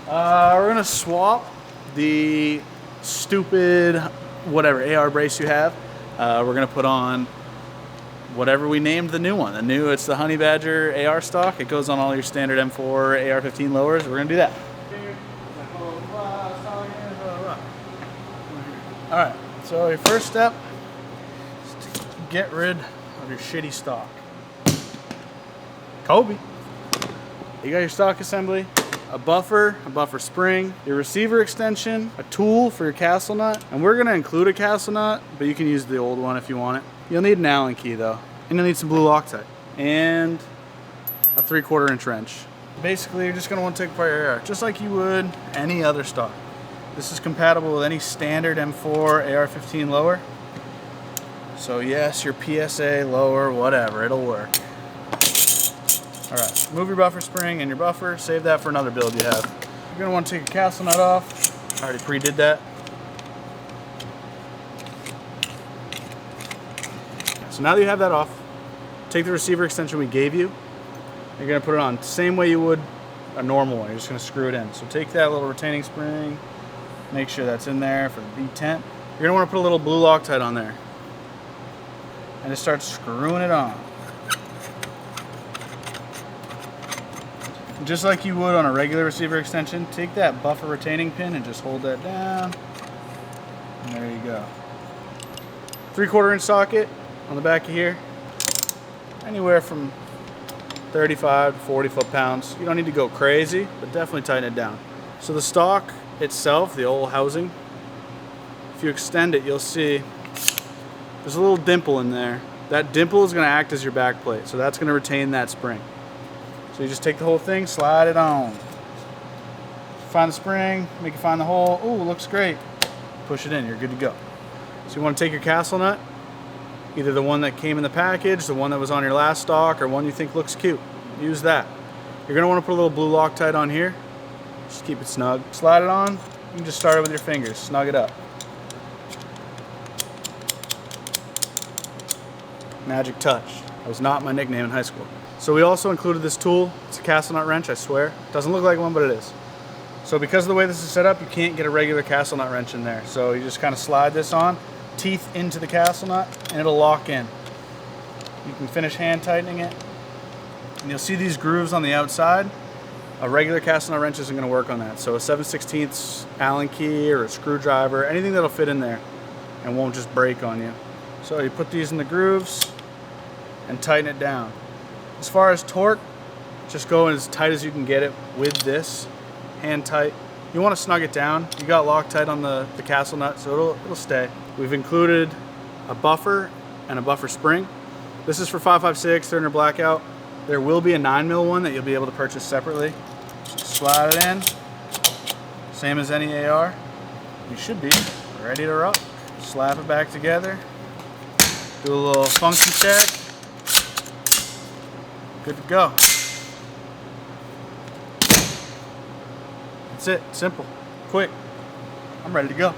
We're gonna swap the stupid whatever AR brace you have. We're gonna put on whatever we named the new one. It's the Honey Badger AR stock. It goes on all your standard M4 AR-15 lowers. We're gonna do that. All right, so your first step is to get rid of your shitty stock. Kobe, you got your stock assembly, a buffer spring, your receiver extension, a tool for your castle nut, and we're gonna include a castle nut, but you can use the old one if you want it. You'll need an Allen key though, and you'll need some blue Loctite, and a 3/4 inch wrench. Basically, you're just gonna want to take apart your AR, just like you would any other stock. This is compatible with any standard M4 AR-15 lower. So yes, your PSA lower, whatever, it'll work. All right, move your buffer spring and your buffer, save that for another build you have. You're gonna want to take your castle nut off. I already pre-did that. So now that you have that off, take the receiver extension we gave you. You're gonna put it on the same way you would a normal one. You're just gonna screw it in. So take that little retaining spring, make sure that's in there for the B-tent. You're gonna wanna put a little blue Loctite on there and just start screwing it on. Just like you would on a regular receiver extension, take that buffer retaining pin and just hold that down. And there you go. 3/4 inch socket on the back of here. Anywhere from 35 to 40 foot-pounds. You don't need to go crazy, but definitely tighten it down. So the stock itself, the old housing, if you extend it, you'll see there's a little dimple in there. That dimple is gonna act as your back plate, so that's gonna retain that spring. So you just take the whole thing, slide it on. Find the spring, make it find the hole. Ooh, looks great. Push it in, you're good to go. So you want to take your castle nut, either the one that came in the package, the one that was on your last stock, or one you think looks cute. Use that. You're gonna want to put a little blue Loctite on here. Just keep it snug. Slide it on. You can just start it with your fingers. Snug it up. Magic touch. That was not my nickname in high school. So we also included this tool. It's a castle nut wrench, I swear. Doesn't look like one, but it is. So because of the way this is set up, you can't get a regular castle nut wrench in there. So you just kind of slide this on, teeth into the castle nut, and it'll lock in. You can finish hand tightening it. And you'll see these grooves on the outside. A regular castle nut wrench isn't gonna work on that. So a 7/16 Allen key or a screwdriver, anything that'll fit in there and won't just break on you. So you put these in the grooves and tighten it down. As far as torque, just go as tight as you can get it with this, hand tight. You want to snug it down. You got Loctite on the castle nut, so it'll stay. We've included a buffer and a buffer spring. This is for 5.56, they're in a blackout. There will be a 9mm one that you'll be able to purchase separately. Just slide it in, same as any AR. You should be ready to rock. Slap it back together, do a little function check. Good to go. That's it. Simple. Quick. I'm ready to go.